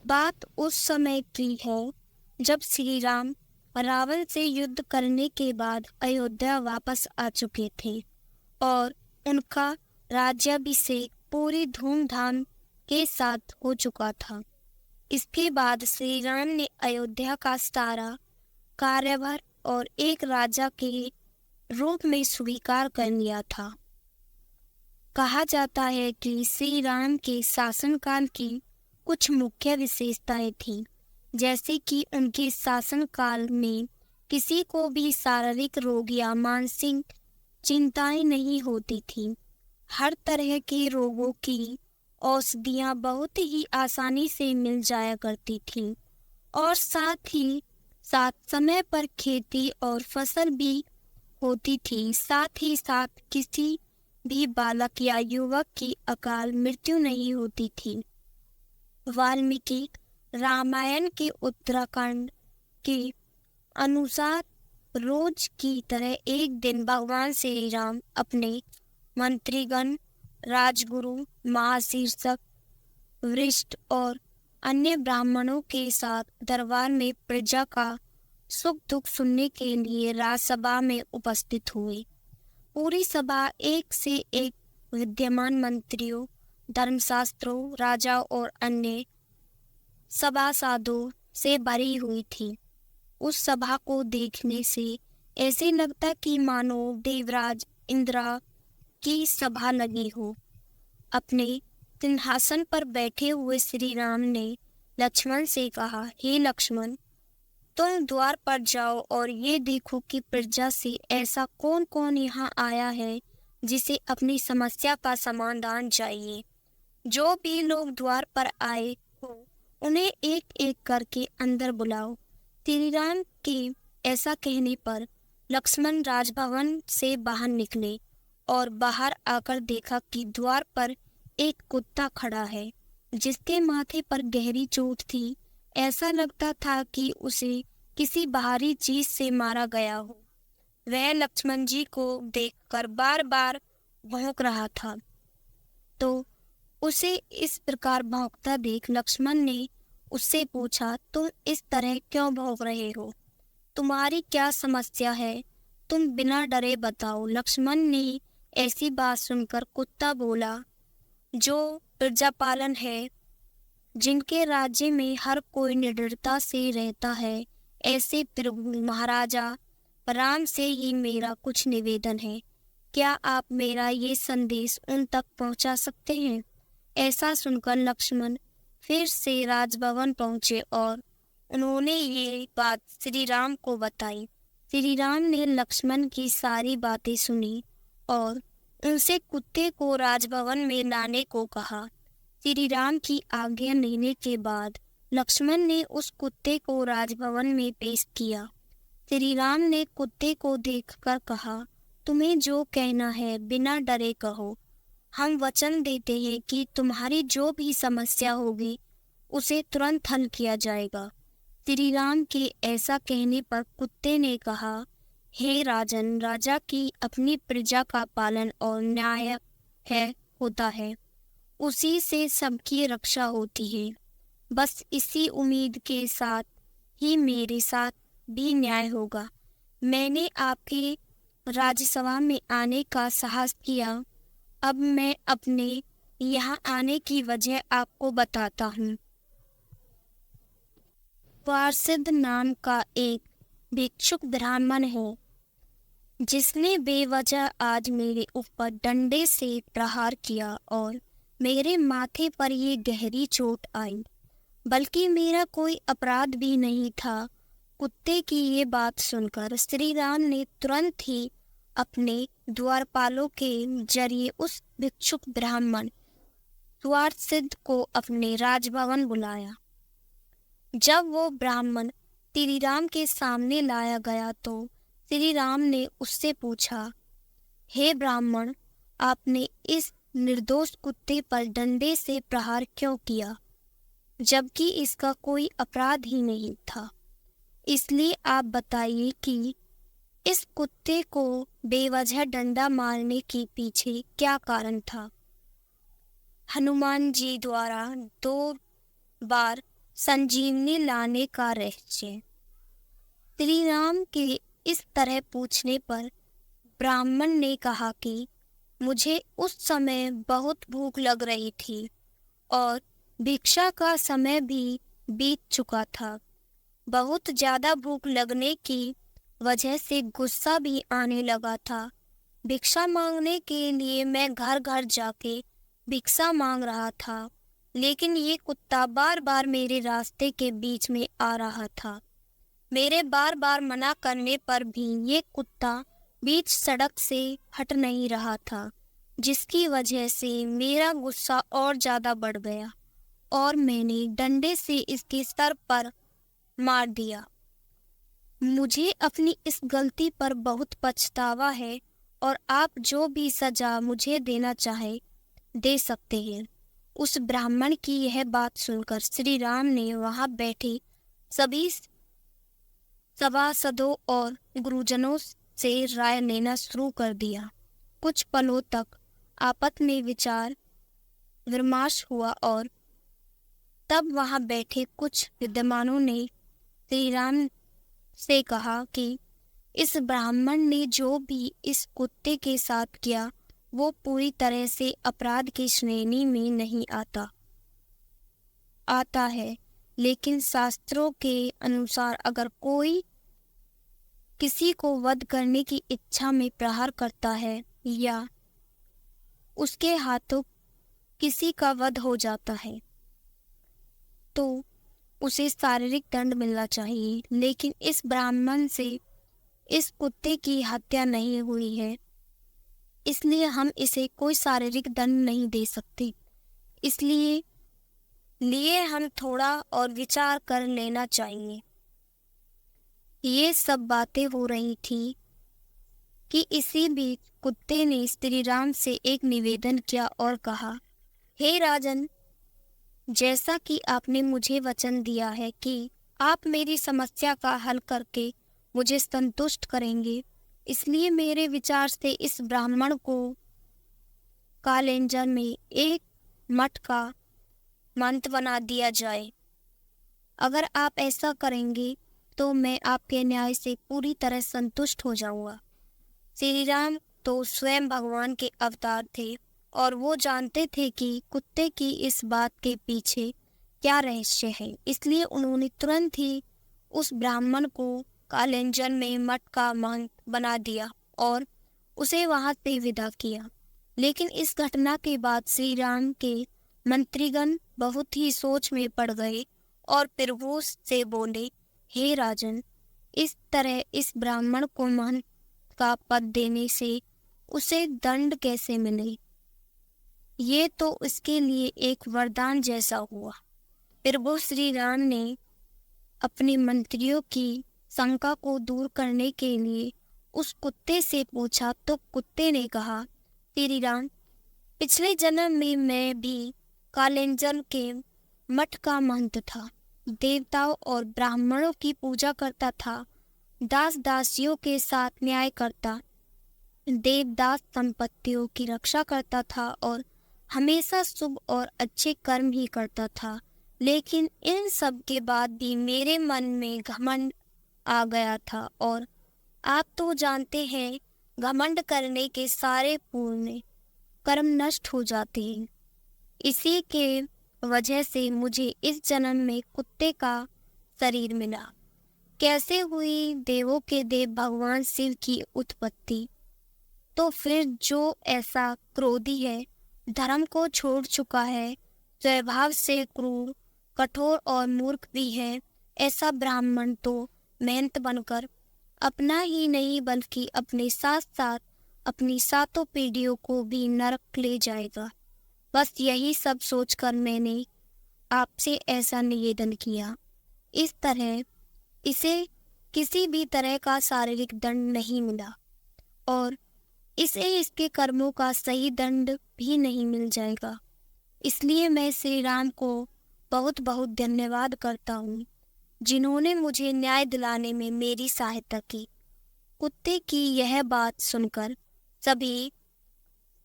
बात उस समय की है जब श्री राम रावण से युद्ध करने के बाद अयोध्या वापस आ चुके थे और उनका राज्याभिषेक पूरी धूमधाम के साथ हो चुका था। इसके बाद श्री राम ने अयोध्या का सारा कार्यभार और एक राजा के रूप में स्वीकार कर लिया था। कहा जाता है कि श्री राम के शासनकाल की कुछ मुख्य विशेषताएं थीं, जैसे कि उनके शासनकाल में किसी को भी शारीरिक रोग या मानसिक चिंताएं नहीं होती थीं। हर तरह के रोगों की औषधियां बहुत ही आसानी से मिल जाया करती थीं और साथ ही साथ समय पर खेती और फसल भी होती थी। साथ ही साथ किसी भी बालक या युवक की अकाल मृत्यु नहीं होती थी। वाल्मीकि रामायण के उत्तराखंड के अनुसार रोज की तरह एक दिन भगवान श्री राम अपने मंत्रीगण, राजगुरु, महाशीर्षक, वरिष्ठ और अन्य ब्राह्मणों के साथ दरबार में प्रजा का सुख दुख सुनने के लिए राजसभा में उपस्थित हुए। पूरी सभा एक से एक विद्यमान मंत्रियों, धर्मशास्त्रों, राजा और अन्य सभासदों से भरी हुई थी। उस सभा को देखने से ऐसे लगता कि मानो देवराज इंद्र की सभा लगी हो। अपने सिंहासन पर बैठे हुए श्री राम ने लक्ष्मण से कहा, हे लक्ष्मण, तुम द्वार पर जाओ और ये देखो कि प्रजा से ऐसा कौन कौन यहाँ आया है जिसे अपनी समस्या का समाधान चाहिए। जो भी लोग द्वार पर आए हो उन्हें एक एक करके अंदर बुलाओ। श्री राम के ऐसा कहने पर लक्ष्मण राजभवन से बाहर निकले और बाहर आकर देखा कि द्वार पर एक कुत्ता खड़ा है जिसके माथे पर गहरी चोट थी। ऐसा लगता था कि उसे किसी बाहरी चीज से मारा गया हो। वह लक्ष्मण जी को देखकर बार बार भौंक रहा था। तो उसे इस प्रकार भौंकता देख लक्ष्मण ने उससे पूछा, तुम इस तरह क्यों भौंक रहे हो? तुम्हारी क्या समस्या है? तुम बिना डरे बताओ। लक्ष्मण ने ऐसी बात सुनकर कुत्ता बोला, जो प्रजापालन है, जिनके राज्य में हर कोई निडरता से रहता है, ऐसे प्रभु महाराजा राम से ही मेरा कुछ निवेदन है। क्या आप मेरा ये संदेश उन तक पहुंचा सकते हैं? ऐसा सुनकर लक्ष्मण फिर से राजभवन पहुंचे और उन्होंने ये बात श्री राम को बताई। श्री राम ने लक्ष्मण की सारी बातें सुनी और उनसे कुत्ते को राजभवन में लाने को कहा। श्री राम की आज्ञा लेने के बाद लक्ष्मण ने उस कुत्ते को राजभवन में पेश किया। श्री राम ने कुत्ते को देखकर कहा, तुम्हें जो कहना है बिना डरे कहो। हम वचन देते हैं कि तुम्हारी जो भी समस्या होगी उसे तुरंत हल किया जाएगा। श्री राम के ऐसा कहने पर कुत्ते ने कहा, हे राजन, राजा की अपनी प्रजा का पालन और न्याय होता है, उसी से सबकी रक्षा होती है। बस इसी उम्मीद के साथ ही मेरे साथ भी न्याय होगा। मैंने आपके राज्यसभा में आने का साहस किया। अब मैं अपने यहाँ आने की वजह आपको बताता हूँ। वारसिद नाम का एक भिक्षुक ब्राह्मण है जिसने बेवजह आज मेरे ऊपर डंडे से प्रहार किया और मेरे माथे पर ये गहरी चोट आई, बल्कि मेरा कोई अपराध भी नहीं था। कुत्ते की ये बात सुनकर श्री राम ने तुरंत ही अपने द्वारपालों के जरिए उस भिक्षुक ब्राह्मण वारसिद को अपने राजभवन बुलाया। जब वो ब्राह्मण श्री राम के सामने लाया गया तो श्री राम ने उससे पूछा, हे ब्राह्मण, आपने इस निर्दोष कुत्ते पर डंडे से प्रहार क्यों किया, जबकि इसका कोई अपराध ही नहीं था? इसलिए आप बताइए कि इस कुत्ते को बेवजह डंडा मारने के पीछे क्या कारण था? हनुमान जी द्वारा 2 बार संजीवनी लाने का रहस्य। श्री राम के इस तरह पूछने पर ब्राह्मण ने कहा कि मुझे उस समय बहुत भूख लग रही थी और भिक्षा का समय भी बीत चुका था। बहुत ज्यादा भूख लगने की वजह से गुस्सा भी आने लगा था। भिक्षा मांगने के लिए मैं घर घर जाके भिक्षा मांग रहा था, लेकिन ये कुत्ता बार बार मेरे रास्ते के बीच में आ रहा था। मेरे बार बार मना करने पर भी ये कुत्ता बीच सड़क से हट नहीं रहा था, जिसकी वजह से मेरा गुस्सा और ज्यादा बढ़ गया और मैंने डंडे से इसके सर पर मार दिया। मुझे अपनी इस गलती पर बहुत पछतावा है और आप जो भी सजा मुझे देना चाहे दे सकते हैं। उस ब्राह्मण की यह बात सुनकर श्री राम ने वहां बैठे सभी सभासदों और गुरुजनों से राय लेना शुरू कर दिया। कुछ पलों तक आपस में विचार विमर्श हुआ और तब वहां बैठे कुछ विद्वानों ने श्री राम से कहा कि इस ब्राह्मण ने जो भी इस कुत्ते के साथ किया वो पूरी तरह से अपराध की श्रेणी में नहीं आता है, लेकिन शास्त्रों के अनुसार अगर कोई किसी को वध करने की इच्छा में प्रहार करता है या उसके हाथों किसी का वध हो जाता है तो उसे शारीरिक दंड मिलना चाहिए। लेकिन इस ब्राह्मण से इस कुत्ते की हत्या नहीं हुई है, इसलिए हम इसे कोई शारीरिक दंड नहीं दे सकते। इसलिए हम थोड़ा और विचार कर लेना चाहिए। ये सब बातें हो रही थी कि इसी बीच कुत्ते ने श्री राम से एक निवेदन किया और कहा, हे राजन, जैसा कि आपने मुझे वचन दिया है कि आप मेरी समस्या का हल करके मुझे संतुष्ट करेंगे, इसलिए मेरे विचार से इस ब्राह्मण को कालेंजर में एक मठ का मंत्र बना दिया जाए। अगर आप ऐसा करेंगे तो मैं आपके न्याय से पूरी तरह संतुष्ट हो जाऊंगा। श्री राम तो स्वयं भगवान के अवतार थे और वो जानते थे कि कुत्ते की इस बात के पीछे क्या रहस्य है, इसलिए उन्होंने तुरंत ही उस ब्राह्मण को कालेंजर में मठ का मंत्र बना दिया और उसे वहां से विदा किया। लेकिन इस घटना के बाद श्री राम के मंत्रीगण बहुत ही सोच में पड़ गए और फिर वो से बोले, हे राजन, इस तरह इस ब्राह्मण को मंत्र का पद देने से उसे दंड कैसे मिले? ये तो उसके लिए एक वरदान जैसा हुआ। फिर वो श्री राम ने अपने मंत्रियों की शंका को दूर करने के लिए उस कुत्ते से पूछा तो कुत्ते ने कहा, श्री राम, पिछले जन्म में मैं भी कालेंजर के मठ का महंत था, देवताओं और ब्राह्मणों की पूजा करता था, दास दासियों के साथ न्याय करता, देवदास संपत्तियों की रक्षा करता था और हमेशा शुभ और अच्छे कर्म ही करता था। लेकिन इन सब के बाद भी मेरे मन में घमंड आ गया था और आप तो जानते हैं घमंड करने के सारे पुण्य कर्म नष्ट हो जाते हैं। इसी के वजह से मुझे इस जन्म में कुत्ते का शरीर मिला। कैसे हुई देवों के देव भगवान शिव की उत्पत्ति? तो फिर जो ऐसा क्रोधी है, धर्म को छोड़ चुका है, स्वभाव से क्रूर, कठोर और मूर्ख भी है, ऐसा ब्राह्मण तो मेहनत बनकर अपना ही नहीं बल्कि अपने साथ साथ अपनी सातों पीढ़ियों को भी नरक ले जाएगा। बस यही सब सोचकर मैंने आपसे ऐसा निवेदन किया। इस तरह इसे किसी भी तरह का शारीरिक दंड नहीं मिला और इसे इसके कर्मों का सही दंड भी नहीं मिल जाएगा। इसलिए मैं श्री राम को बहुत बहुत धन्यवाद करता हूँ, जिन्होंने मुझे न्याय दिलाने में मेरी सहायता की। कुत्ते की यह बात सुनकर सभी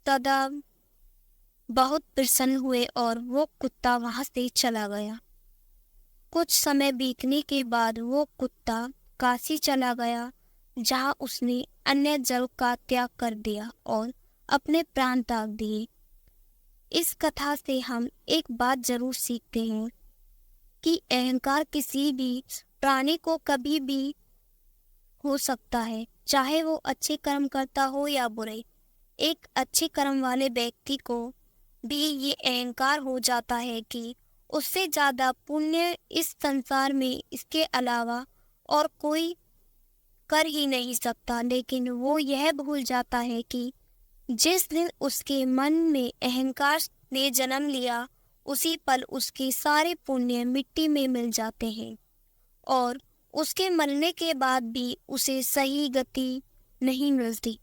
सदा बहुत प्रसन्न हुए और वो कुत्ता वहां से चला गया। कुछ समय बीतने के बाद वो कुत्ता काशी चला गया, जहाँ उसने अन्य जल का त्याग कर दिया और अपने प्राण त्याग दिए। इस कथा से हम एक बात जरूर सीखते हैं कि अहंकार किसी भी प्राणी को कभी भी हो सकता है, चाहे वो अच्छे कर्म करता हो या बुरे। एक अच्छे कर्म वाले व्यक्ति को भी ये अहंकार हो जाता है कि उससे ज्यादा पुण्य इस संसार में इसके अलावा और कोई कर ही नहीं सकता, लेकिन वो यह भूल जाता है कि जिस दिन उसके मन में अहंकार ने जन्म लिया, उसी पल उसके सारे पुण्य मिट्टी में मिल जाते हैं और उसके मरने के बाद भी उसे सही गति नहीं मिलती।